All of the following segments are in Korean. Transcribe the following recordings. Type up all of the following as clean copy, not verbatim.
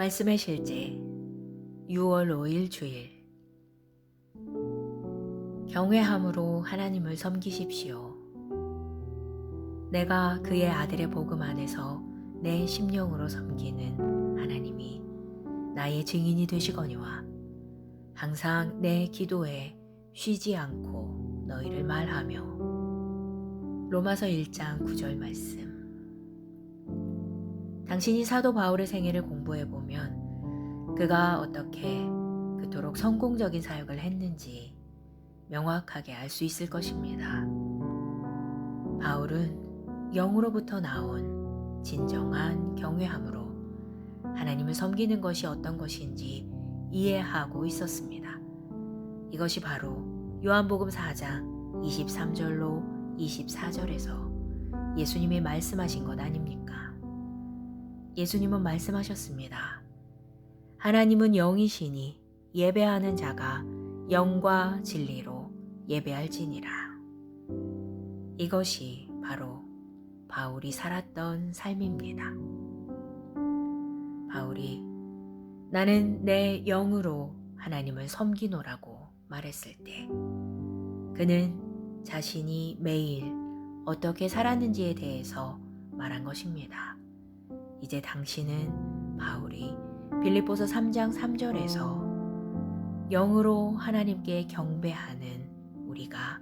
말씀의 실제 6월 5일 주일. 경외함으로 하나님을 섬기십시오. 내가 그의 아들의 복음 안에서 내 심령으로 섬기는 하나님이 나의 증인이 되시거니와 항상 내 기도에 쉬지 않고 너희를 말하며. 로마서 1장 9절 말씀. 당신이 사도 바울의 생애를 공부해 보면 그가 어떻게 그토록 성공적인 사역을 했는지 명확하게 알 수 있을 것입니다. 바울은 영으로부터 나온 진정한 경외함으로 하나님을 섬기는 것이 어떤 것인지 이해하고 있었습니다. 이것이 바로 요한복음 4장 23절로 24절에서 예수님이 말씀하신 것 아닙니까? 예수님은 말씀하셨습니다. 하나님은 영이시니 예배하는 자가 영과 진리로 예배할지니라. 이것이 바로 바울이 살았던 삶입니다. 바울이 나는 내 영으로 하나님을 섬기노라고 말했을 때 그는 자신이 매일 어떻게 살았는지에 대해서 말한 것입니다. 이제 당신은 바울이 빌립보서 3장 3절에서 영으로 하나님께 경배하는 우리가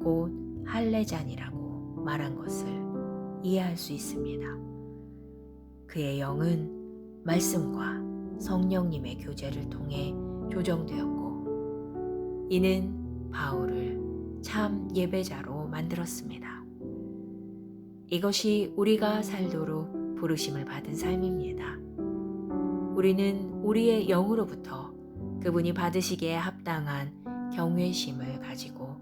곧 할례자니라고 말한 것을 이해할 수 있습니다. 그의 영은 말씀과 성령님의 교제를 통해 조정되었고 이는 바울을 참 예배자로 만들었습니다. 이것이 우리가 살도록 부르심을 받은 삶입니다. 우리는 우리의 영으로부터 그분이 받으시기에 합당한 경외심을 가지고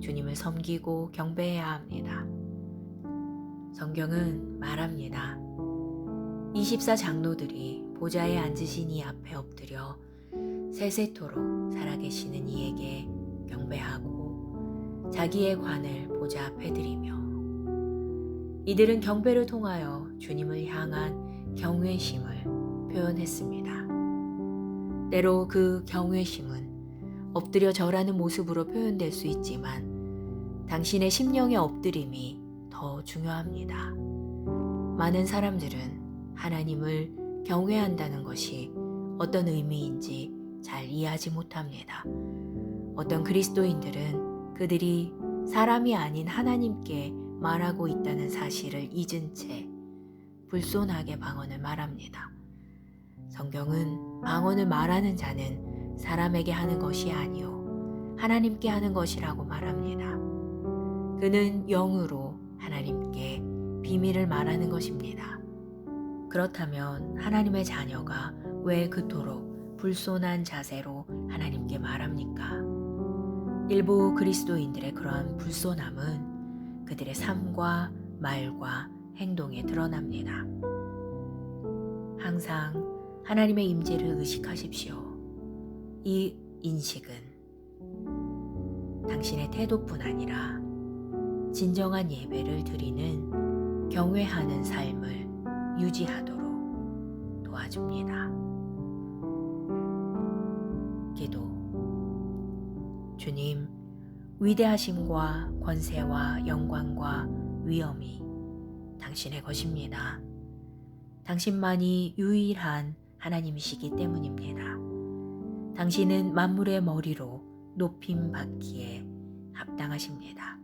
주님을 섬기고 경배해야 합니다. 성경은 말합니다. 24 장로들이 보좌에 앉으신 이 앞에 엎드려 세세토록 살아계시는 이에게 경배하고 자기의 관을 보좌 앞에 드리며 이들은 경배를 통하여 주님을 향한 경외심을 표현했습니다. 때로 그 경외심은 엎드려 절하는 모습으로 표현될 수 있지만 당신의 심령의 엎드림이 더 중요합니다. 많은 사람들은 하나님을 경외한다는 것이 어떤 의미인지 잘 이해하지 못합니다. 어떤 그리스도인들은 그들이 사람이 아닌 하나님께 말하고 있다는 사실을 잊은 채 불손하게 방언을 말합니다. 성경은 방언을 말하는 자는 사람에게 하는 것이 아니요 하나님께 하는 것이라고 말합니다. 그는 영으로 하나님께 비밀을 말하는 것입니다. 그렇다면 하나님의 자녀가 왜 그토록 불손한 자세로 하나님께 말합니까? 일부 그리스도인들의 그러한 불손함은 그들의 삶과 말과 행동에 드러납니다. 항상 하나님의 임재를 의식하십시오. 이 인식은 당신의 태도뿐 아니라 진정한 예배를 드리는 경외하는 삶을 유지하도록 도와줍니다. 기도. 주님, 위대하심과 권세와 영광과 위엄이 당신의 것입니다. 당신만이 유일한 하나님이시기 때문입니다. 당신은 만물의 머리로 높임 받기에 합당하십니다.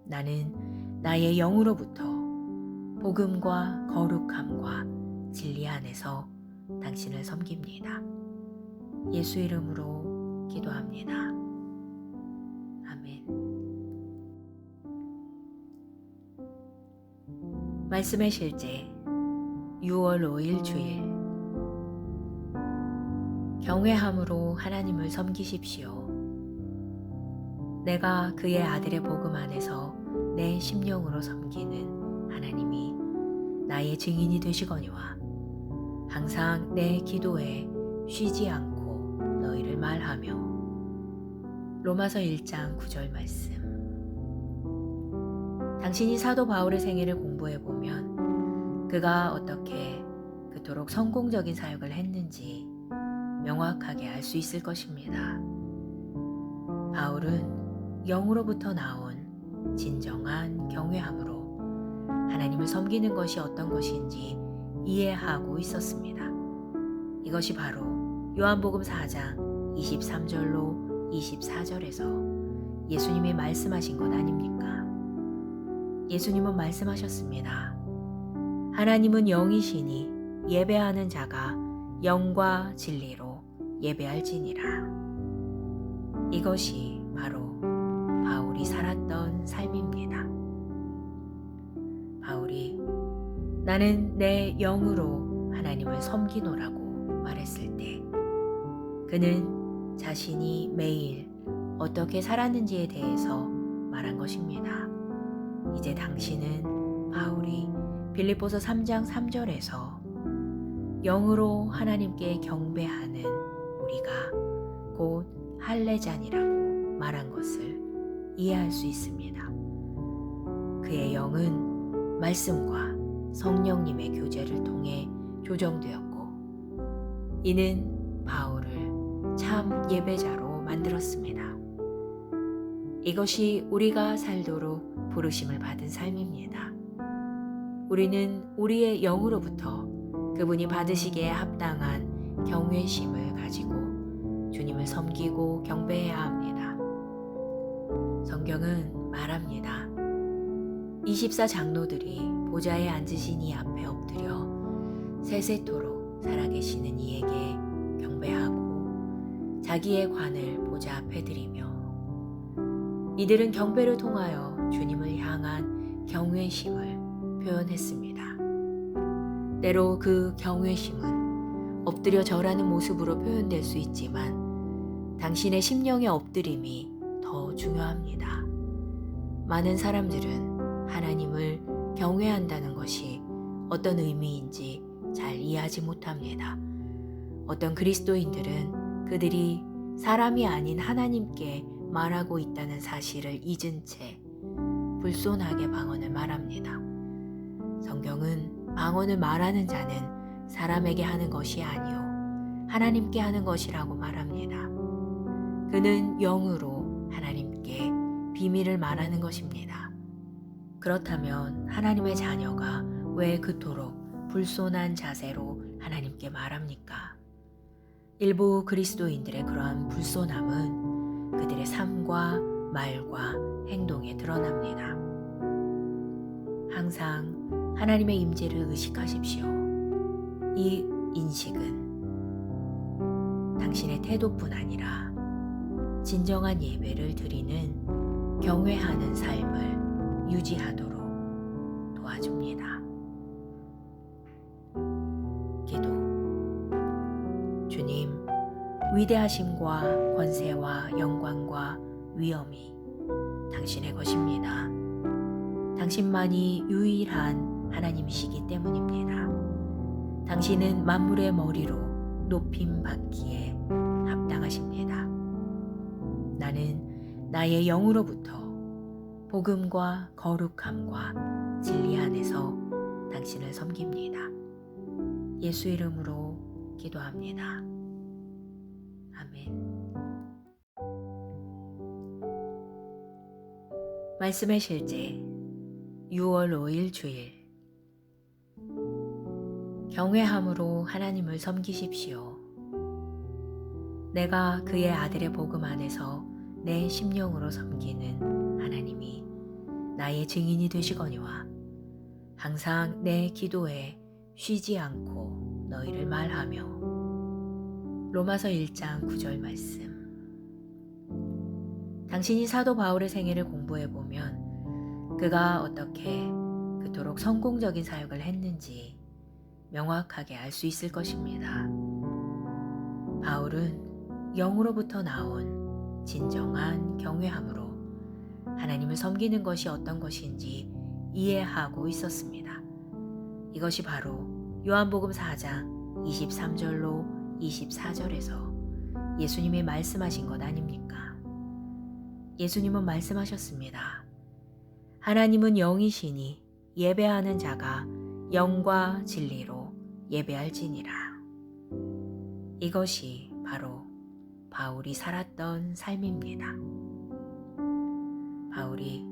나는 나의 영으로부터 복음과 거룩함과 진리 안에서 당신을 섬깁니다. 예수 이름으로 기도합니다. 아멘. 말씀의 실제 6월 5일 주일. 경외함으로 하나님을 섬기십시오. 내가 그의 아들의 복음 안에서 내 심령으로 섬기는 하나님이 나의 증인이 되시거니와 항상 내 기도에 쉬지 않고 너희를 말하며. 로마서 1장 9절 말씀. 당신이 사도 바울의 생애를 공부해 보면 그가 어떻게 그토록 성공적인 사역을 했는지 명확하게 알 수 있을 것입니다. 바울은 영으로부터 나온 진정한 경외함으로 하나님을 섬기는 것이 어떤 것인지 이해하고 있었습니다. 이것이 바로 요한복음 4장 23절로 24절에서 예수님이 말씀하신 것 아닙니까? 예수님은 말씀하셨습니다. 하나님은 영이시니 예배하는 자가 영과 진리로 예배할지니라. 이것이 바로 바울이 살았던 삶입니다. 바울이 나는 내 영으로 하나님을 섬기노라고 말했을 때 그는 자신이 매일 어떻게 살았는지에 대해서 말한 것입니다. 이제 당신은 바울이 빌립보서 3장 3절에서 영으로 하나님께 경배하는 우리가 곧 할례자니라고 말한 것을 이해할 수 있습니다. 그의 영은 말씀과 성령님의 교제를 통해 조정되었고 이는 바울을 참 예배자로 만들었습니다. 이것이 우리가 살도록 부르심을 받은 삶입니다. 우리는 우리의 영으로부터 그분이 받으시기에 합당한 경외심을 가지고 주님을 섬기고 경배해야 합니다. 성경은 말합니다. 24 장로들이 보좌에 앉으신 이 앞에 엎드려 세세토록 살아계시는 이에게 경배하고 자기의 관을 보좌 앞에 드리며 이들은 경배를 통하여 주님을 향한 경외심을 표현했습니다. 때로 그 경외심은 엎드려 절하는 모습으로 표현될 수 있지만 당신의 심령의 엎드림이 더 중요합니다. 많은 사람들은 하나님을 경외한다는 것이 어떤 의미인지 잘 이해하지 못합니다. 어떤 그리스도인들은 그들이 사람이 아닌 하나님께 말하고 있다는 사실을 잊은 채 불손하게 방언을 말합니다. 성경은 방언을 말하는 자는 사람에게 하는 것이 아니요 하나님께 하는 것이라고 말합니다. 그는 영으로 하나님께 비밀을 말하는 것입니다. 그렇다면 하나님의 자녀가 왜 그토록 불손한 자세로 하나님께 말합니까? 일부 그리스도인들의 그러한 불손함은 그들의 삶과 말과 행동에 드러납니다. 항상 하나님의 임재를 의식하십시오. 이 인식은 당신의 태도뿐 아니라 진정한 예배를 드리는 경외하는 삶을 유지하도록 도와줍니다. 기도. 주님, 위대하심과 권세와 영광과 위엄이 당신의 것입니다. 당신만이 유일한 하나님이시기 때문입니다. 당신은 만물의 머리로 높임 받기에 합당하십니다. 나는 나의 영으로부터 복음과 거룩함과 진리 안에서 당신을 섬깁니다. 예수 이름으로 기도합니다. 아멘. 말씀의 실제 6월 5일 주일. 경외함으로 하나님을 섬기십시오. 내가 그의 아들의 복음 안에서 내 심령으로 섬기는 하나님이 나의 증인이 되시거니와 항상 내 기도에 쉬지 않고 너희를 말하며. 로마서 1장 9절 말씀. 당신이 사도 바울의 생애를 공부해보면 그가 어떻게 그토록 성공적인 사역을 했는지 명확하게 알 수 있을 것입니다. 바울은 영으로부터 나온 진정한 경외함으로 하나님을 섬기는 것이 어떤 것인지 이해하고 있었습니다. 이것이 바로 요한복음 4장 23절로 24절에서 예수님이 말씀하신 것 아닙니까? 예수님은 말씀하셨습니다. 하나님은 영이시니 예배하는 자가 영과 진리로 예배할지니라. 이것이 바로 바울이 살았던 삶입니다. 바울이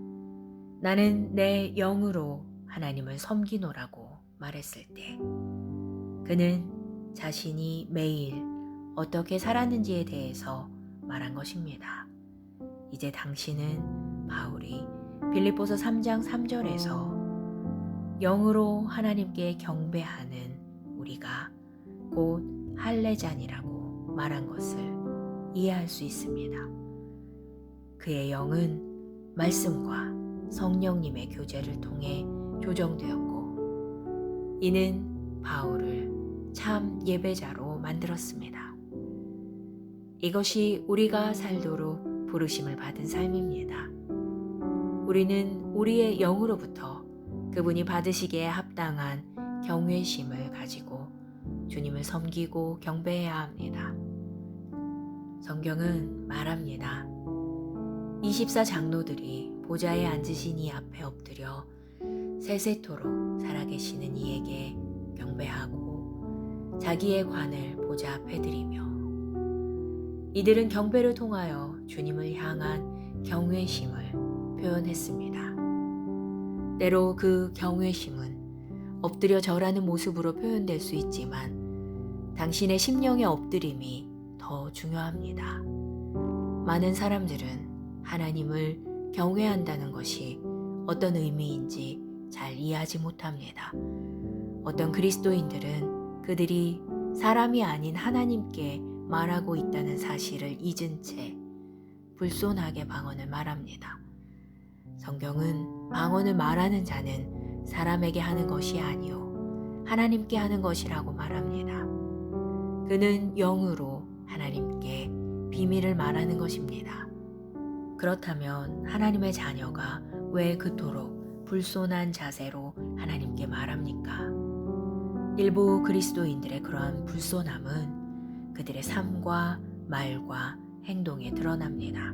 나는 내 영으로 하나님을 섬기노라고 말했을 때 그는 자신이 매일 어떻게 살았는지에 대해서 말한 것입니다. 이제 당신은 바울이 빌립보서 3장 3절에서 영으로 하나님께 경배하는 우리가 곧 할례자니라고 말한 것을 이해할 수 있습니다. 그의 영은 말씀과 성령님의 교제를 통해 조정되었고 이는 바울을 참 예배자로 만들었습니다. 이것이 우리가 살도록 부르심을 받은 삶입니다. 우리는 우리의 영으로부터 그분이 받으시기에 합당한 경외심을 가지고 주님을 섬기고 경배해야 합니다. 성경은 말합니다. 24 장로들이 보좌에 앉으신 이 앞에 엎드려 세세토록 살아계시는 이에게 경배하고 자기의 관을 보좌 앞에 드리며 이들은 경배를 통하여 주님을 향한 경외심을 표현했습니다. 때로 그 경외심은 엎드려 절하는 모습으로 표현될 수 있지만 당신의 심령의 엎드림이 더 중요합니다. 많은 사람들은 하나님을 경외한다는 것이 어떤 의미인지 잘 이해하지 못합니다. 어떤 그리스도인들은 그들이 사람이 아닌 하나님께 말하고 있다는 사실을 잊은 채 불손하게 방언을 말합니다. 성경은 방언을 말하는 자는 사람에게 하는 것이 아니요 하나님께 하는 것이라고 말합니다. 그는 영으로 하나님께 비밀을 말하는 것입니다. 그렇다면 하나님의 자녀가 왜 그토록 불손한 자세로 하나님께 말합니까? 일부 그리스도인들의 그러한 불손함은 그들의 삶과 말과 행동에 드러납니다.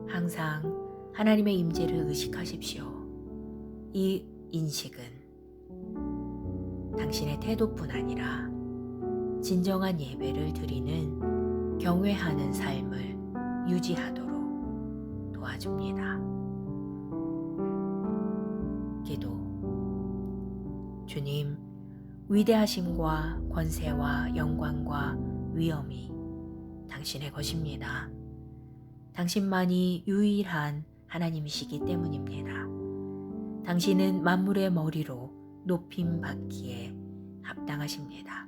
항상 하나님의 임재를 의식하십시오. 이 인식은 당신의 태도뿐 아니라 진정한 예배를 드리는 경외하는 삶을 유지하도록 도와줍니다. 기도. 주님, 위대하심과 권세와 영광과 위엄이 당신의 것입니다. 당신만이 유일한 하나님이시기 때문입니다. 당신은 만물의 머리로 높임 받기에 합당하십니다.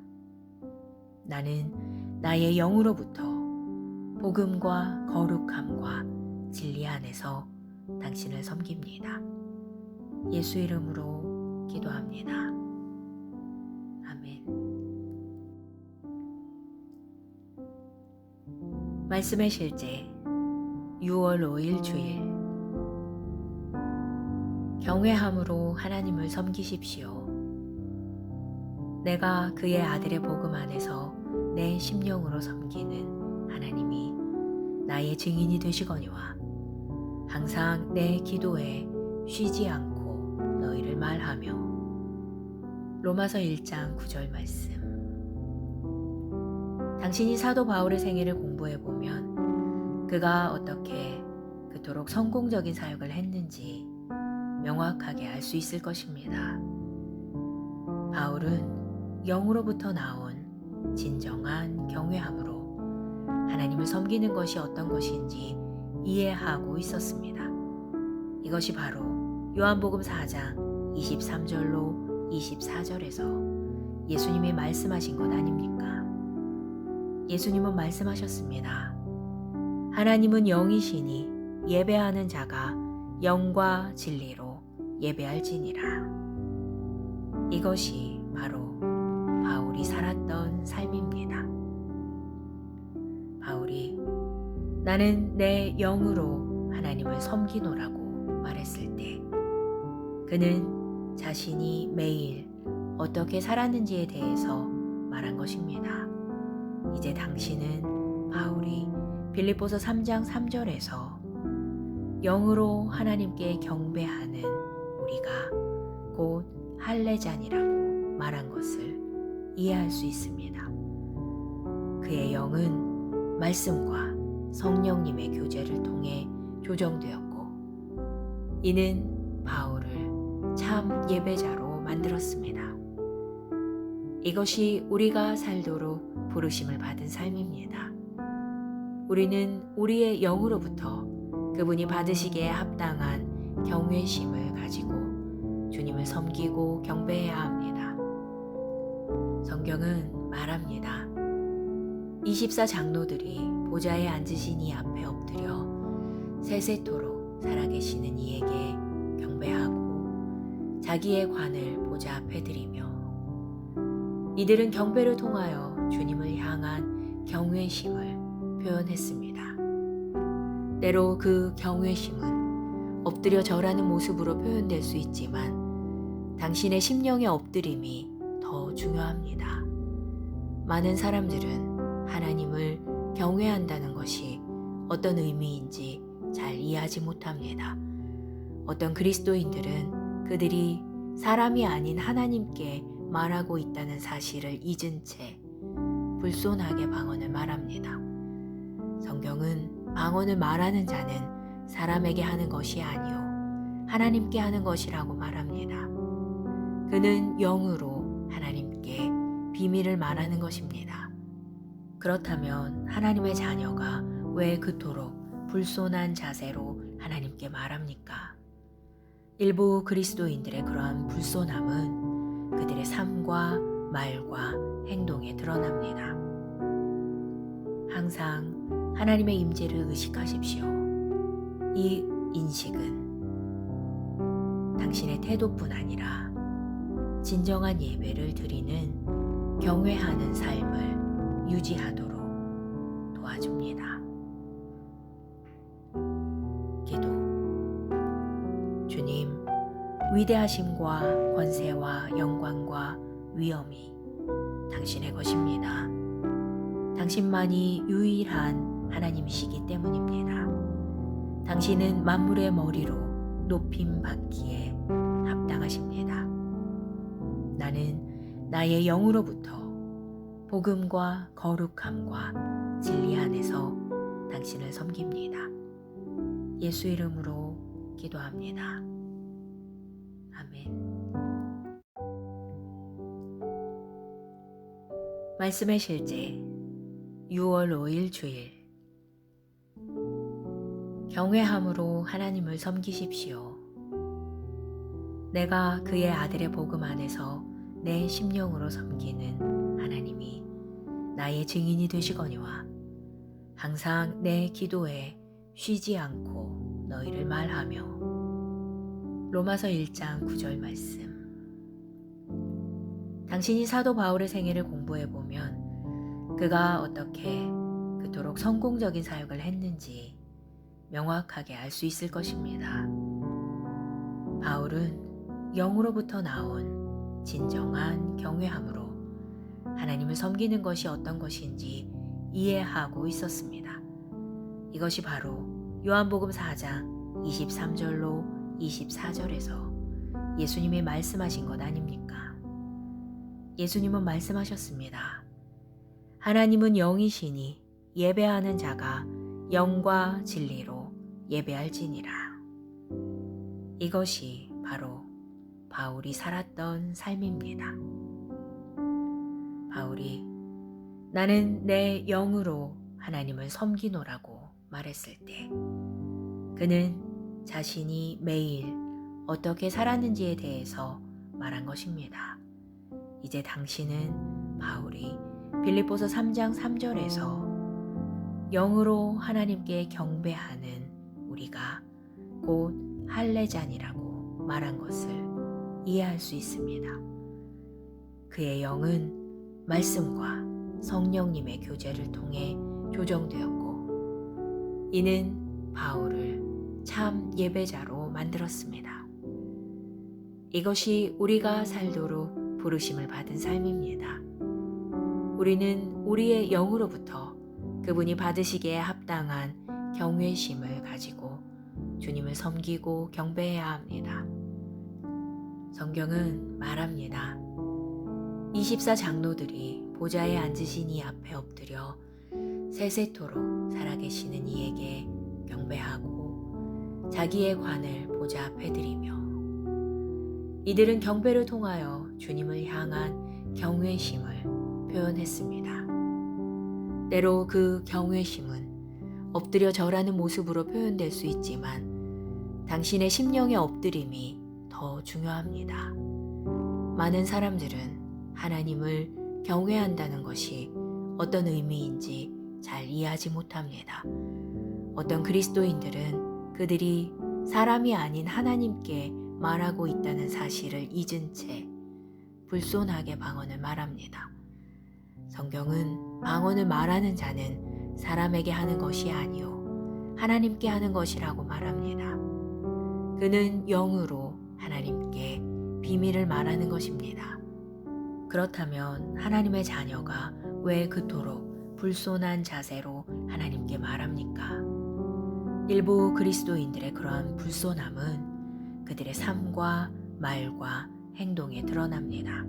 나는 나의 영으로부터 복음과 거룩함과 진리 안에서 당신을 섬깁니다. 예수 이름으로 기도합니다. 아멘. 말씀의 실제 6월 5일 주일. 경외함으로 하나님을 섬기십시오. 내가 그의 아들의 복음 안에서 내 심령으로 섬기는 하나님이 나의 증인이 되시거니와 항상 내 기도에 쉬지 않고 너희를 말하며. 로마서 1장 9절 말씀. 당신이 사도 바울의 생애를 공부해보면 그가 어떻게 그토록 성공적인 사역을 했는지 명확하게 알 수 있을 것입니다. 바울은 영으로부터 나온 진정한 경외함으로 하나님을 섬기는 것이 어떤 것인지 이해하고 있었습니다. 이것이 바로 요한복음 4장 23절로 24절에서 예수님이 말씀하신 것 아닙니까? 예수님은 말씀하셨습니다. 하나님은 영이시니 예배하는 자가 영과 진리로 예배할지니라. 이것이 바로 바울이 살았던 삶입니다. 바울이 나는 내 영으로 하나님을 섬기노라고 말했을 때 그는 자신이 매일 어떻게 살았는지에 대해서 말한 것입니다. 이제 당신은 바울이 빌립보서 3장 3절에서 영으로 하나님께 경배하는 우리가 곧 할례자니라고 말한 것을 이해할 수 있습니다. 그의 영은 말씀과 성령님의 교제를 통해 조정되었고, 이는 바울을 참 예배자로 만들었습니다. 이것이 우리가 살도록 부르심을 받은 삶입니다. 우리는 우리의 영으로부터 그분이 받으시기에 합당한 경외심을 가지고 주님을 섬기고 경배해야 합니다. 성경은 말합니다. 24 장로들이 보좌에 앉으신 이 앞에 엎드려 세세토록 살아계시는 이에게 경배하고 자기의 관을 보좌 앞에 드리며, 이들은 경배를 통하여 주님을 향한 경외심을 표현했습니다. 때로 그 경외심은 엎드려 절하는 모습으로 표현될 수 있지만 당신의 심령의 엎드림이 더 중요합니다. 많은 사람들은 하나님을 경외한다는 것이 어떤 의미인지 잘 이해하지 못합니다. 어떤 그리스도인들은 그들이 사람이 아닌 하나님께 말하고 있다는 사실을 잊은 채 불손하게 방언을 말합니다. 성경은 방언을 말하는 자는 사람에게 하는 것이 아니요 하나님께 하는 것이라고 말합니다. 그는 영으로 하나님께 비밀을 말하는 것입니다. 그렇다면 하나님의 자녀가 왜 그토록 불손한 자세로 하나님께 말합니까? 일부 그리스도인들의 그러한 불손함은 그들의 삶과 말과 행동에 드러납니다. 항상 하나님의 임재를 의식하십시오. 이 인식은 당신의 태도뿐 아니라 진정한 예배를 드리는 경외하는 삶을 유지하도록 도와줍니다. 기도. 주님, 위대하심과 권세와 영광과 위엄이 당신의 것입니다. 당신만이 유일한 하나님이시기 때문입니다. 당신은 만물의 머리로 높임 받기에 합당하십니다. 나는 나의 영으로부터 복음과 거룩함과 진리 안에서 당신을 섬깁니다. 예수 이름으로 기도합니다. 아멘. 말씀의 실제 6월 5일 주일. 경외함으로 하나님을 섬기십시오. 내가 그의 아들의 복음 안에서 내 심령으로 섬기는 하나님이 나의 증인이 되시거니와 항상 내 기도에 쉬지 않고 너희를 말하며. 로마서 1장 9절 말씀. 당신이 사도 바울의 생애를 공부해보면 그가 어떻게 그토록 성공적인 사역을 했는지 명확하게 알 수 있을 것입니다. 바울은 영으로부터 나온 진정한 경외함으로 하나님을 섬기는 것이 어떤 것인지 이해하고 있었습니다. 이것이 바로 요한복음 4장 23절로 24절에서 예수님이 말씀하신 것 아닙니까? 예수님은 말씀하셨습니다. 하나님은 영이시니 예배하는 자가 영과 진리로 예배할지니라. 이것이 바로 바울이 살았던 삶입니다. 바울이 나는 내 영으로 하나님을 섬기노라고 말했을 때 그는 자신이 매일 어떻게 살았는지에 대해서 말한 것입니다. 이제 당신은 바울이 빌립보서 3장 3절에서 영으로 하나님께 경배하는 우리가 곧 할례자니라고 말한 것을 이해할 수 있습니다. 그의 영은 말씀과 성령님의 교제를 통해 조정되었고, 이는 바울을 참 예배자로 만들었습니다. 이것이 우리가 살도록 부르심을 받은 삶입니다. 우리는 우리의 영으로부터 그분이 받으시기에 합당한 경외심을 가지고 주님을 섬기고 경배해야 합니다. 성경은 말합니다. 24 장로들이 보좌에 앉으신 이 앞에 엎드려 세세토록 살아계시는 이에게 경배하고 자기의 관을 보좌 앞에 드리며 이들은 경배를 통하여 주님을 향한 경외심을 표현했습니다. 때로 그 경외심은 엎드려 절하는 모습으로 표현될 수 있지만 당신의 심령의 엎드림이 더 중요합니다. 많은 사람들은 하나님을 경외한다는 것이 어떤 의미인지 잘 이해하지 못합니다. 어떤 그리스도인들은 그들이 사람이 아닌 하나님께 말하고 있다는 사실을 잊은 채 불손하게 방언을 말합니다. 성경은 방언을 말하는 자는 사람에게 하는 것이 아니요 하나님께 하는 것이라고 말합니다. 그는 영으로 하나님께 비밀을 말하는 것입니다. 그렇다면 하나님의 자녀가 왜 그토록 불손한 자세로 하나님께 말합니까? 일부 그리스도인들의 그러한 불손함은 그들의 삶과 말과 행동에 드러납니다.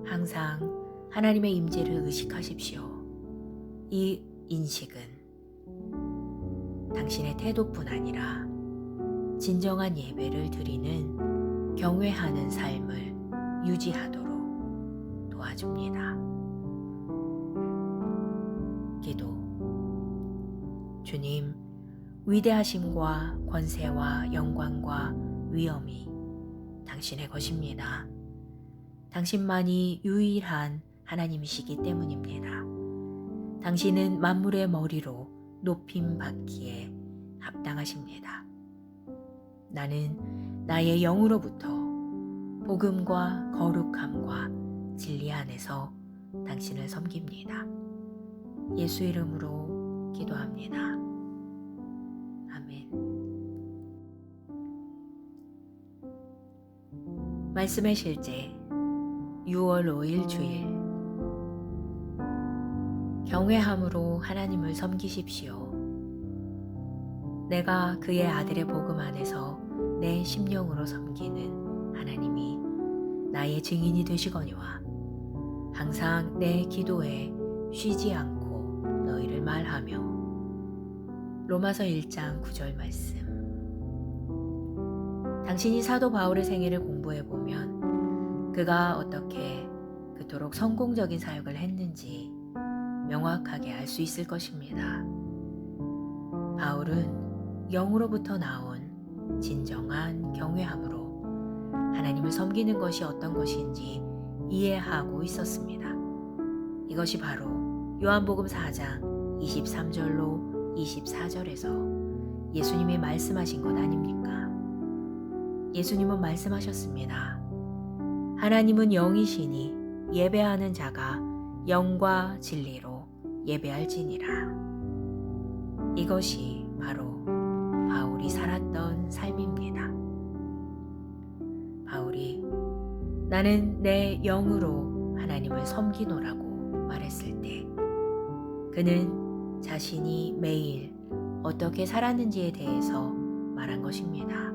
항상 하나님의 임재를 의식하십시오. 이 인식은 당신의 태도뿐 아니라 진정한 예배를 드리는 경외하는 삶을 유지하도록 도와줍니다. 기도. 주님, 위대하심과 권세와 영광과 위엄이 당신의 것입니다. 당신만이 유일한 하나님이시기 때문입니다. 당신은 만물의 머리로 높임 받기에 합당하십니다. 나는 나의 영으로부터 복음과 거룩함과 진리 안에서 당신을 섬깁니다. 예수 이름으로 기도합니다. 아멘. 말씀의 실제 6월 5일 주일. 경외함으로 하나님을 섬기십시오. 내가 그의 아들의 복음 안에서 내 심령으로 섬기는 하나님이 나의 증인이 되시거니와 항상 내 기도에 쉬지 않고 너희를 말하며. 로마서 1장 9절 말씀. 당신이 사도 바울의 생애를 공부해보면 그가 어떻게 그토록 성공적인 사역을 했는지 명확하게 알 수 있을 것입니다. 바울은 영으로부터 나온 진정한 경외함으로 하나님을 섬기는 것이 어떤 것인지 이해하고 있었습니다. 이것이 바로 요한복음 4장 23절로 24절에서 예수님이 말씀하신 것 아닙니까? 예수님은 말씀하셨습니다. 하나님은 영이시니 예배하는 자가 영과 진리로 예배할지니라. 이것이 바로 바울이 살았던 삶입니다. 바울이 나는 내 영으로 하나님을 섬기노라고 말했을 때 그는 자신이 매일 어떻게 살았는지에 대해서 말한 것입니다.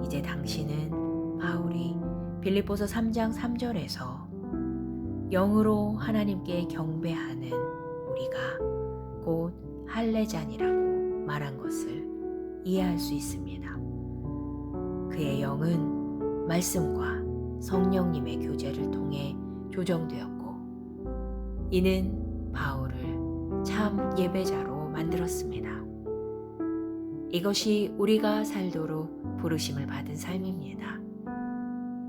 이제 당신은 바울이 빌립보서 3장 3절에서 영으로 하나님께 경배하는 우리가 곧 할례자니라고 말한 것을 이해할 수 있습니다. 그의 영은 말씀과 성령님의 교제를 통해 조정되었고 이는 바울을 참 예배자로 만들었습니다. 이것이 우리가 살도록 부르심을 받은 삶입니다.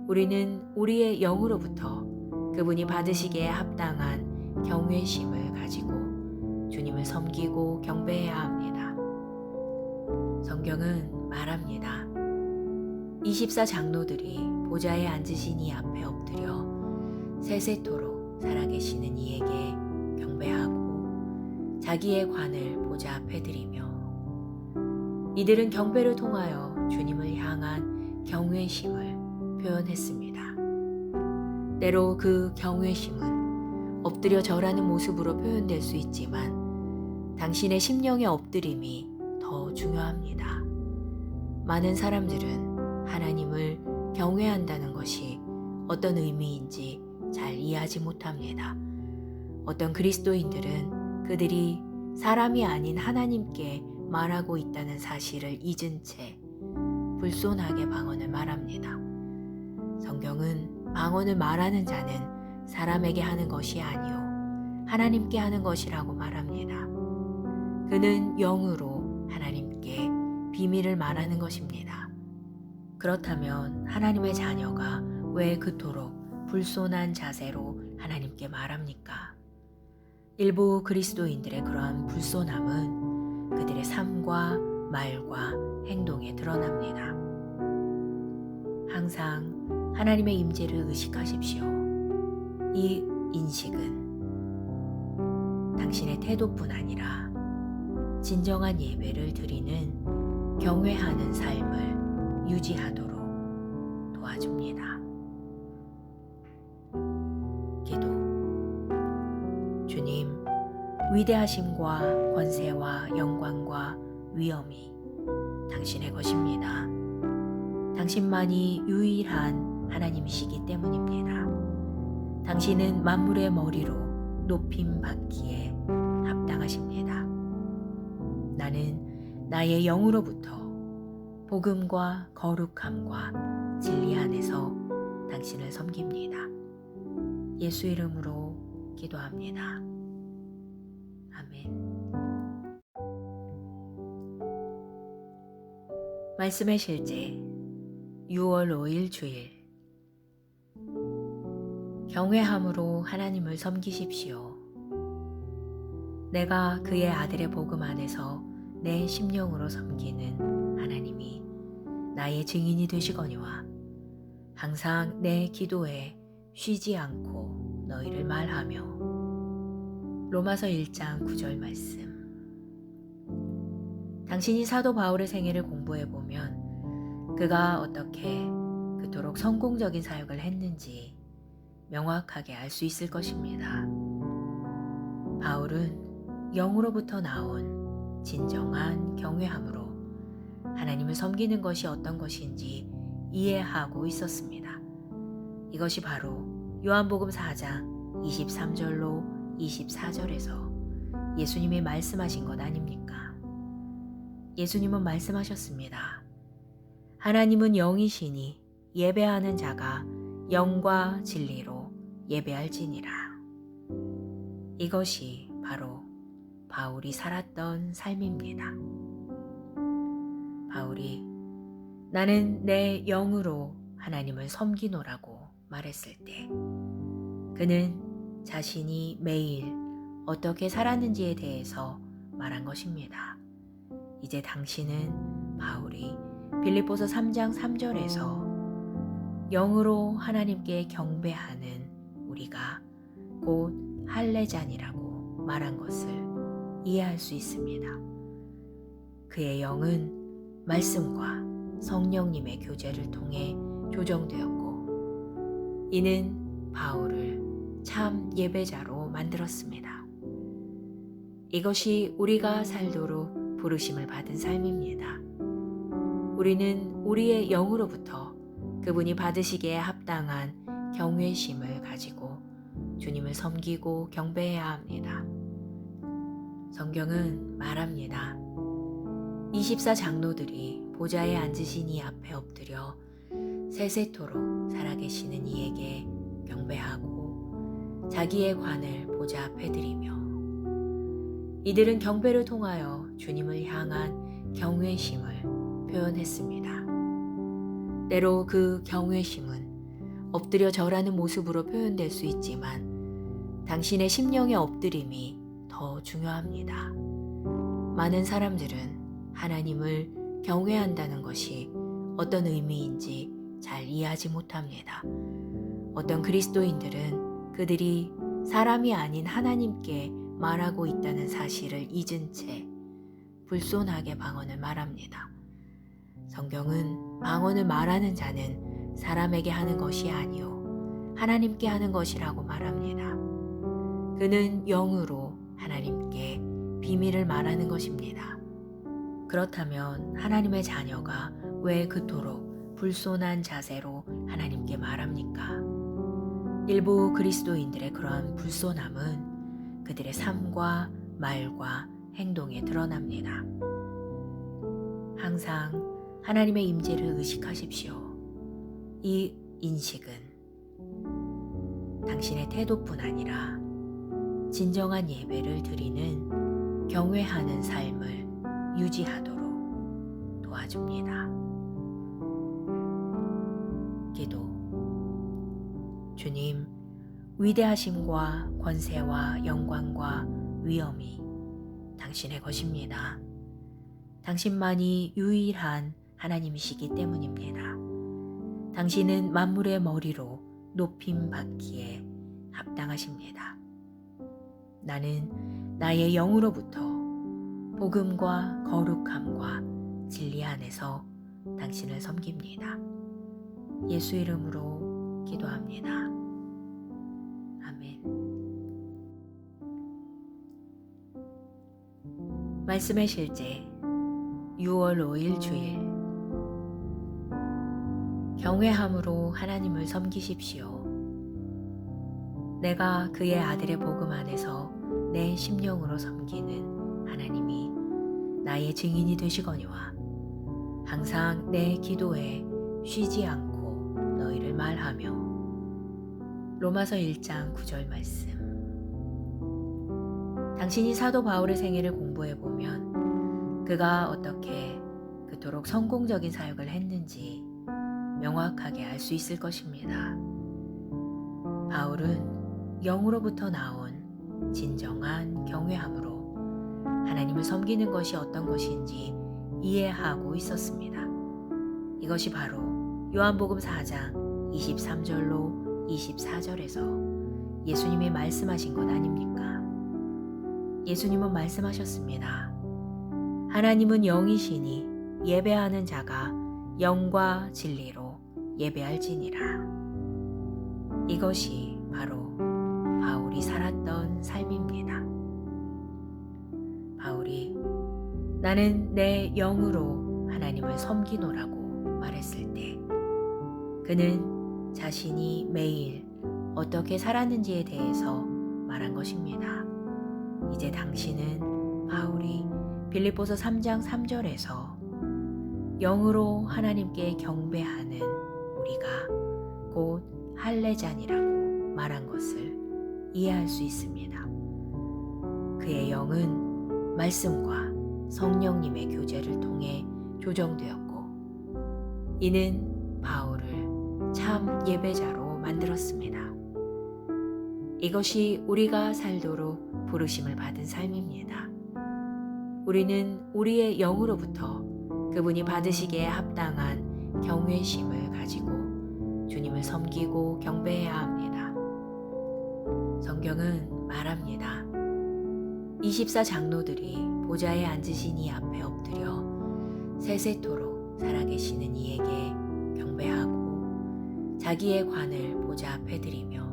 우리는 우리의 영으로부터 그분이 받으시기에 합당한 경외심을 가지고 주님을 섬기고 경배해야 합니다. 성경은 말합니다. 24 장로들이 보좌에 앉으신 이 앞에 엎드려 세세토록 살아계시는 이에게 경배하고 자기의 관을 보좌 앞에 드리며 이들은 경배를 통하여 주님을 향한 경외심을 표현했습니다. 때로 그 경외심은 엎드려 절하는 모습으로 표현될 수 있지만 당신의 심령의 엎드림이 더 중요합니다. 많은 사람들은 하나님을 경외한다는 것이 어떤 의미인지 잘 이해하지 못합니다. 어떤 그리스도인들은 그들이 사람이 아닌 하나님께 말하고 있다는 사실을 잊은 채 불손하게 방언을 말합니다. 성경은 방언을 말하는 자는 사람에게 하는 것이 아니요 하나님께 하는 것이라고 말합니다. 그는 영으로 하나님께 비밀을 말하는 것입니다. 그렇다면 하나님의 자녀가 왜 그토록 불손한 자세로 하나님께 말합니까? 일부 그리스도인들의 그러한 불손함은 그들의 삶과 말과 행동에 드러납니다. 항상 하나님의 임재를 의식하십시오. 이 인식은 당신의 태도뿐 아니라 진정한 예배를 드리는 경외하는 삶을 유지하도록 도와줍니다. 기도. 주님, 위대하심과 권세와 영광과 위엄이 당신의 것입니다. 당신만이 유일한 하나님이시기 때문입니다. 당신은 만물의 머리로 높임 받기에 합당하십니다. 나는 나의 영으로부터 복음과 거룩함과 진리 안에서 당신을 섬깁니다. 예수 이름으로 기도합니다. 아멘. 말씀의 실제 6월 5일 주일. 경외함으로 하나님을 섬기십시오. 내가 그의 아들의 복음 안에서 내 심령으로 섬기는 하나님이 나의 증인이 되시거니와 항상 내 기도에 쉬지 않고 너희를 말하며. 로마서 1장 9절 말씀. 당신이 사도 바울의 생애를 공부해보면 그가 어떻게 그토록 성공적인 사역을 했는지 명확하게 알 수 있을 것입니다. 바울은 영으로부터 나온 진정한 경외함으로 하나님을 섬기는 것이 어떤 것인지 이해하고 있었습니다. 이것이 바로 요한복음 4장 23절로 24절에서 예수님이 말씀하신 것 아닙니까? 예수님은 말씀하셨습니다. 하나님은 영이시니 예배하는 자가 영과 진리로 예배할지니라. 이것이 바로 바울이 살았던 삶입니다. 바울이 나는 내 영으로 하나님을 섬기노라고 말했을 때 그는 자신이 매일 어떻게 살았는지에 대해서 말한 것입니다. 이제 당신은 바울이 빌립보서 3장 3절에서 영으로 하나님께 경배하는 우리가 곧 할례자니라고 말한 것을 이해할 수 있습니다. 그의 영은 말씀과 성령님의 교제를 통해 조정되었고 이는 바울을 참 예배자로 만들었습니다. 이것이 우리가 살도록 부르심을 받은 삶입니다. 우리는 우리의 영으로부터 그분이 받으시기에 합당한 경외심을 가지고 주님을 섬기고 경배해야 합니다. 성경은 말합니다. 24 장로들이 보좌에 앉으신 이 앞에 엎드려 세세토록 살아계시는 이에게 경배하고 자기의 관을 보좌 앞에 드리며 이들은 경배를 통하여 주님을 향한 경외심을 표현했습니다. 때로 그 경외심은 엎드려 절하는 모습으로 표현될 수 있지만 당신의 심령의 엎드림이 더 중요합니다. 많은 사람들은 하나님을 경외한다는 것이 어떤 의미인지 잘 이해하지 못합니다. 어떤 그리스도인들은 그들이 사람이 아닌 하나님께 말하고 있다는 사실을 잊은 채 불손하게 방언을 말합니다. 성경은 방언을 말하는 자는 사람에게 하는 것이 아니요 하나님께 하는 것이라고 말합니다. 그는 영으로 하나님께 비밀을 말하는 것입니다. 그렇다면 하나님의 자녀가 왜 그토록 불손한 자세로 하나님께 말합니까? 일부 그리스도인들의 그러한 불손함은 그들의 삶과 말과 행동에 드러납니다. 항상 하나님의 임재를 의식하십시오. 이 인식은 당신의 태도뿐 아니라 진정한 예배를 드리는 경외하는 삶을 유지하도록 도와줍니다. 기도. 주님, 위대하심과 권세와 영광과 위엄이 당신의 것입니다. 당신만이 유일한 하나님이시기 때문입니다. 당신은 만물의 머리로 높임 받기에 합당하십니다. 나는 나의 영으로부터 복음과 거룩함과 진리 안에서 당신을 섬깁니다. 예수 이름으로 기도합니다. 아멘. 말씀의 실제 6월 5일 주일. 경외함으로 하나님을 섬기십시오. 내가 그의 아들의 복음 안에서 내 심령으로 섬기는 하나님이 나의 증인이 되시거니와 항상 내 기도에 쉬지 않고 너희를 말하며. 로마서 1장 9절 말씀. 당신이 사도 바울의 생애를 공부해보면 그가 어떻게 그토록 성공적인 사역을 했는지 명확하게 알 수 있을 것입니다. 바울은 영으로부터 나온 진정한 경외함으로 하나님을 섬기는 것이 어떤 것인지 이해하고 있었습니다. 이것이 바로 요한복음 4장 23절로 24절에서 예수님이 말씀하신 것 아닙니까? 예수님은 말씀하셨습니다. 하나님은 영이시니 예배하는 자가 영과 진리로 예배할지니라. 이것이 바로 바울이 살았던 삶입니다. 바울이 나는 내 영으로 하나님을 섬기노라고 말했을 때 그는 자신이 매일 어떻게 살았는지에 대해서 말한 것입니다. 이제 당신은 바울이 빌립보서 3장 3절에서 영으로 하나님께 경배하는 우리가 곧 할례자니라고 말한 것을 이해할 수 있습니다. 그의 영은 말씀과 성령님의 교제를 통해 조정되었고 이는 바울을 참 예배자로 만들었습니다. 이것이 우리가 살도록 부르심을 받은 삶입니다. 우리는 우리의 영으로부터 그분이 받으시기에 합당한 경외심을 가지고 주님을 섬기고 경배해야 합니다. 성경은 말합니다. 24 장로들이 보좌에 앉으신 이 앞에 엎드려 세세토록 살아계시는 이에게 경배하고 자기의 관을 보좌 앞에 드리며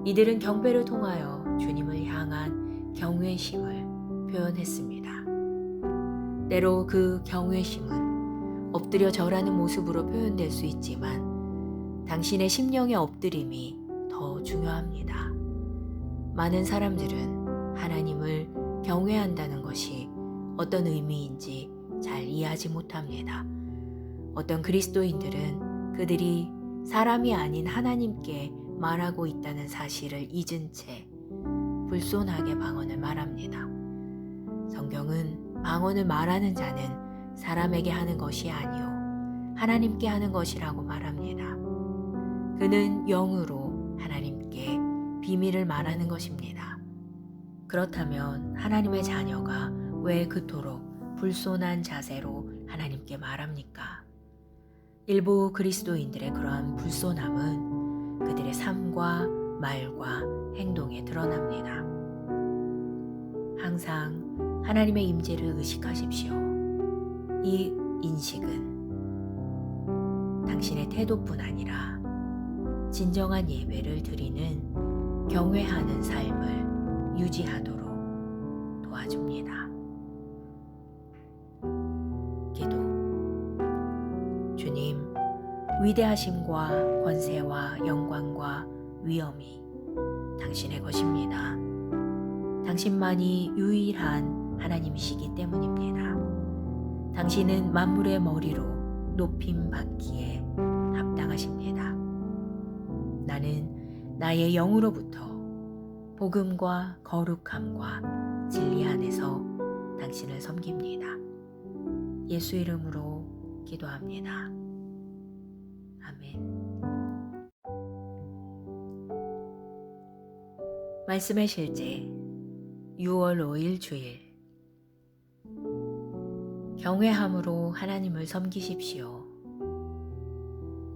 이들은 경배를 통하여 주님을 향한 경외심을 표현했습니다. 때로 그 경외심은 엎드려 절하는 모습으로 표현될 수 있지만 당신의 심령의 엎드림이 더 중요합니다. 많은 사람들은 하나님을 경외한다는 것이 어떤 의미인지 잘 이해하지 못합니다. 어떤 그리스도인들은 그들이 사람이 아닌 하나님께 말하고 있다는 사실을 잊은 채 불손하게 방언을 말합니다. 성경은 방언을 말하는 자는 사람에게 하는 것이 아니요 하나님께 하는 것이라고 말합니다. 그는 영으로 하나님께 비밀을 말하는 것입니다. 그렇다면 하나님의 자녀가 왜 그토록 불손한 자세로 하나님께 말합니까? 일부 그리스도인들의 그러한 불손함은 그들의 삶과 말과 행동에 드러납니다. 항상 하나님의 임재를 의식하십시오. 이 인식은 당신의 태도뿐 아니라 진정한 예배를 드리는 경외하는 삶을 유지하도록 도와줍니다. 기도. 주님, 위대하심과 권세와 영광과 위엄이 당신의 것입니다. 당신만이 유일한 하나님이시기 때문입니다. 당신은 만물의 머리로 높임 받기에 합당하십니다. 나는 나의 영으로부터 복음과 거룩함과 진리 안에서 당신을 섬깁니다. 예수 이름으로 기도합니다. 아멘. 말씀의 실제 6월 5일 주일. 경외함으로 하나님을 섬기십시오.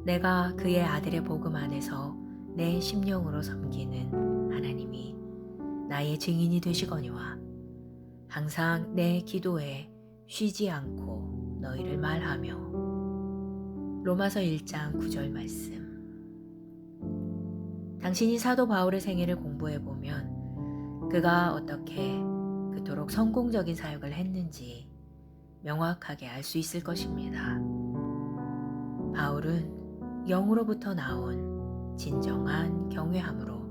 내가 그의 아들의 복음 안에서 내 심령으로 섬기는 하나님이 나의 증인이 되시거니와 항상 내 기도에 쉬지 않고 너희를 말하며. 로마서 1장 9절 말씀. 당신이 사도 바울의 생애를 공부해 보면 그가 어떻게 그토록 성공적인 사역을 했는지 명확하게 알 수 있을 것입니다. 바울은 영으로부터 나온 진정한 경외함으로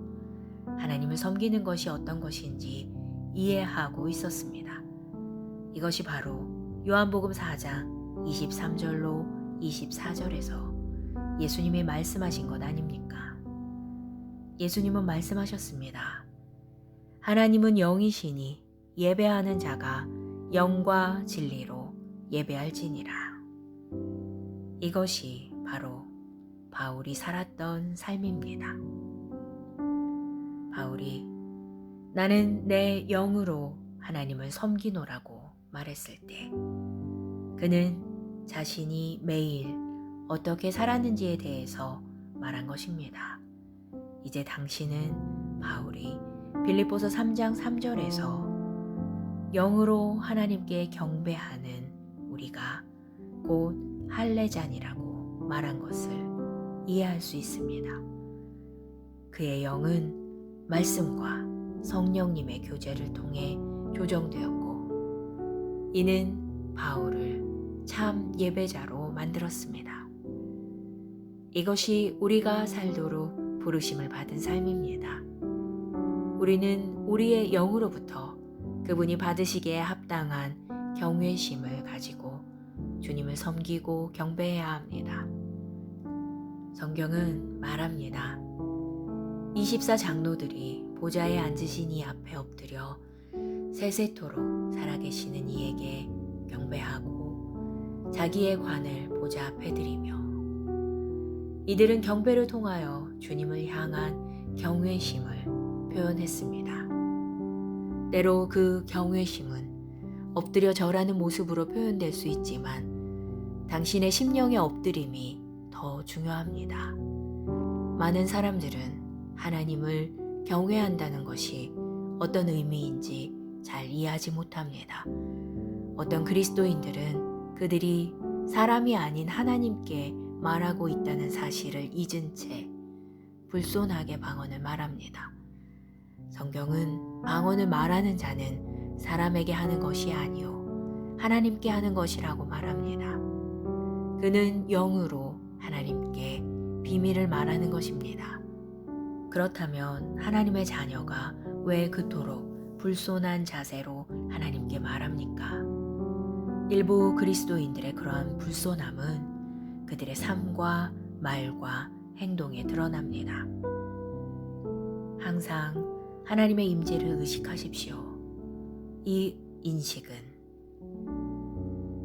하나님을 섬기는 것이 어떤 것인지 이해하고 있었습니다. 이것이 바로 요한복음 4장 23절로 24절에서 예수님이 말씀하신 것 아닙니까? 예수님은 말씀하셨습니다. 하나님은 영이시니 예배하는 자가 영과 진리로 예배할지니라. 이것이 바로 바울이 살았던 삶입니다. 바울이 나는 내 영으로 하나님을 섬기노라고 말했을 때 그는 자신이 매일 어떻게 살았는지에 대해서 말한 것입니다. 이제 당신은 바울이 빌립보서 3장 3절에서 영으로 하나님께 경배하는 우리가 곧 할례자니라고 말한 것을 이해할 수 있습니다. 그의 영은 말씀과 성령님의 교제를 통해 조정되었고 이는 바울을 참 예배자로 만들었습니다. 이것이 우리가 살도록 부르심을 받은 삶입니다. 우리는 우리의 영으로부터 그분이 받으시기에 합당한 경외심을 가지고 주님을 섬기고 경배해야 합니다. 성경은 말합니다. 24 장로들이 보좌에 앉으신 이 앞에 엎드려 세세토록 살아계시는 이에게 경배하고 자기의 관을 보좌 앞에 드리며 이들은 경배를 통하여 주님을 향한 경외심을 표현했습니다. 때로 그 경외심은 엎드려 절하는 모습으로 표현될 수 있지만 당신의 심령의 엎드림이 더 중요합니다. 많은 사람들은 하나님을 경외한다는 것이 어떤 의미인지 잘 이해하지 못합니다. 어떤 그리스도인들은 그들이 사람이 아닌 하나님께 말하고 있다는 사실을 잊은 채 불손하게 방언을 말합니다. 성경은 방언을 말하는 자는 사람에게 하는 것이 아니요 하나님께 하는 것이라고 말합니다. 그는 영으로 하나님께 비밀을 말하는 것입니다. 그렇다면 하나님의 자녀가 왜 그토록 불손한 자세로 하나님께 말합니까? 일부 그리스도인들의 그러한 불손함은 그들의 삶과 말과 행동에 드러납니다. 항상 하나님의 임재를 의식하십시오. 이 인식은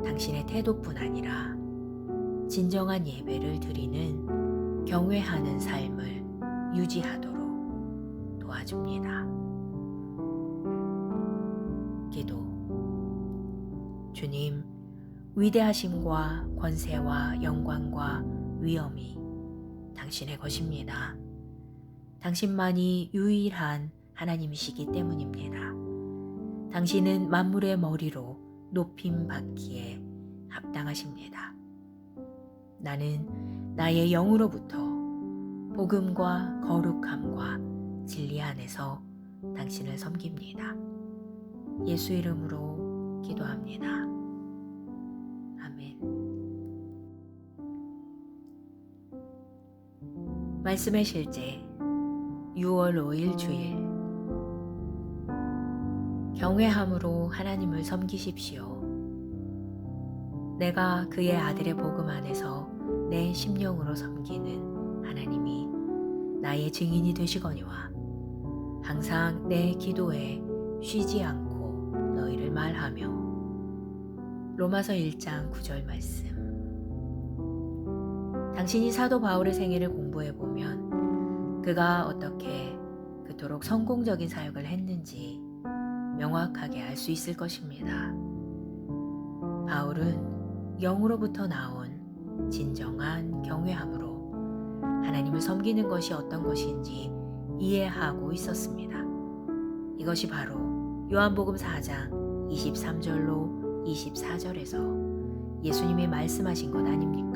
당신의 태도뿐 아니라 진정한 예배를 드리는 경외하는 삶을 유지하도록 도와줍니다. 기도. 주님, 위대하심과 권세와 영광과 위엄이 당신의 것입니다. 당신만이 유일한 하나님이시기 때문입니다. 당신은 만물의 머리로 높임 받기에 합당하십니다. 나는 나의 영으로부터 복음과 거룩함과 진리 안에서 당신을 섬깁니다. 예수 이름으로 기도합니다. 아멘. 말씀의 실제 6월 5일 주일. 경외함으로 하나님을 섬기십시오. 내가 그의 아들의 복음 안에서 내 심령으로 섬기는 하나님이 나의 증인이 되시거니와 항상 내 기도에 쉬지 않고 너희를 말하며. 로마서 1장 9절 말씀. 당신이 사도 바울의 생애를 공부해 보면 그가 어떻게 그토록 성공적인 사역을 했는지 명확하게 알 수 있을 것입니다. 바울은 영으로부터 나온 진정한 경외함으로 하나님을 섬기는 것이 어떤 것인지 이해하고 있었습니다. 이것이 바로 요한복음 4장 23절로 24절에서 예수님이 말씀하신 것 아닙니까?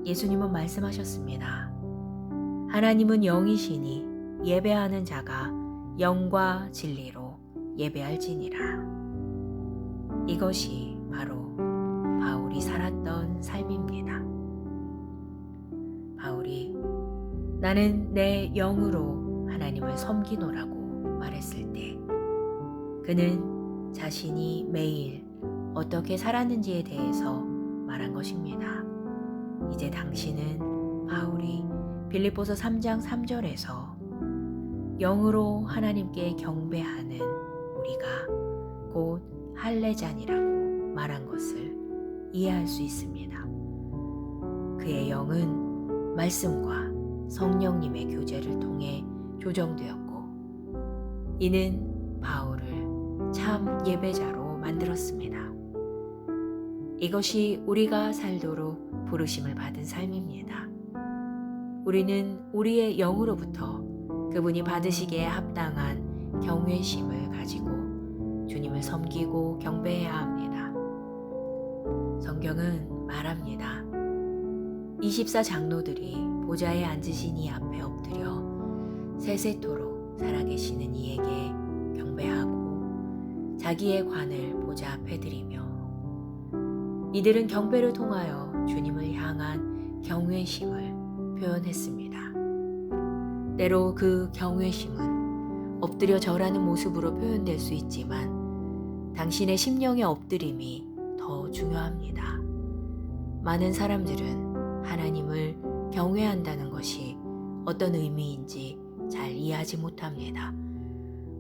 예수님은 말씀하셨습니다. 하나님은 영이시니 예배하는 자가 영과 진리로 예배할지니라. 이것이 바로 바울이 살았던 삶입니다. 바울이 나는 내 영으로 하나님을 섬기노라고 말했을 때 그는 자신이 매일 어떻게 살았는지에 대해서 말한 것입니다. 이제 당신은 바울이 빌립보서 3장 3절에서 영으로 하나님께 경배하는 우리가 곧 할례자니라고 말한 것을 이해할 수 있습니다. 그의 영은 말씀과 성령님의 교제를 통해 조정되었고 이는 바울을 참 예배자로 만들었습니다. 이것이 우리가 살도록 부르심을 받은 삶입니다. 우리는 우리의 영으로부터 그분이 받으시기에 합당한 경외심을 가지고 주님을 섬기고 경배해야 합니다. 성경은 말합니다. 24 장로들이 보좌에 앉으신 이 앞에 엎드려 세세토록 살아계시는 이에게 경배하고 자기의 관을 보좌 앞에 드리며 이들은 경배를 통하여 주님을 향한 경외심을 표현했습니다. 때로 그 경외심은 엎드려 절하는 모습으로 표현될 수 있지만 당신의 심령의 엎드림이 더 중요합니다. 많은 사람들은 하나님을 경외한다는 것이 어떤 의미인지 잘 이해하지 못합니다.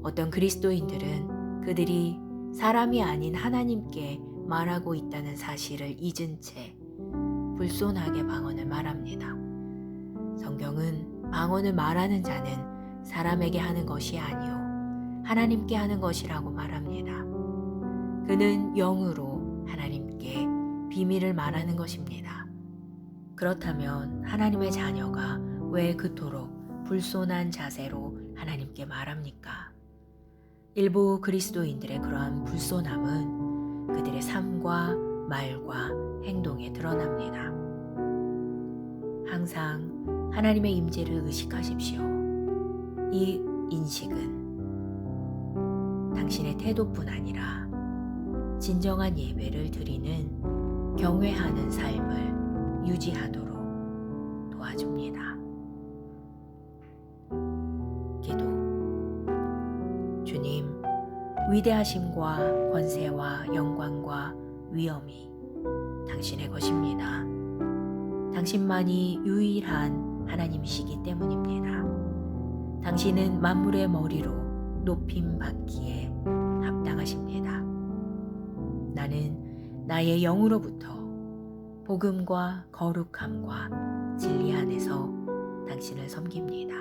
어떤 그리스도인들은 그들이 사람이 아닌 하나님께 말하고 있다는 사실을 잊은 채 불손하게 방언을 말합니다. 성경은 방언을 말하는 자는 사람에게 하는 것이 아니요 하나님께 하는 것이라고 말합니다. 그는 영으로 하나님께 비밀을 말하는 것입니다. 그렇다면 하나님의 자녀가 왜 그토록 불손한 자세로 하나님께 말합니까? 일부 그리스도인들의 그러한 불손함은 그들의 삶과 말과 행동에 드러납니다. 항상 하나님의 임재를 의식하십시오. 이 인식은 당신의 태도뿐 아니라 진정한 예배를 드리는 경외하는 삶을 유지하도록 도와줍니다. 기도. 주님, 위대하심과 권세와 영광과 위엄이 당신의 것입니다. 당신만이 유일한 하나님이시기 때문입니다. 당신은 만물의 머리로 높임 받기에 합당하십니다. 나는 나의 영으로부터 복음과 거룩함과 진리 안에서 당신을 섬깁니다.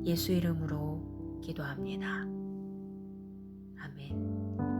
예수 이름으로 기도합니다. 아멘.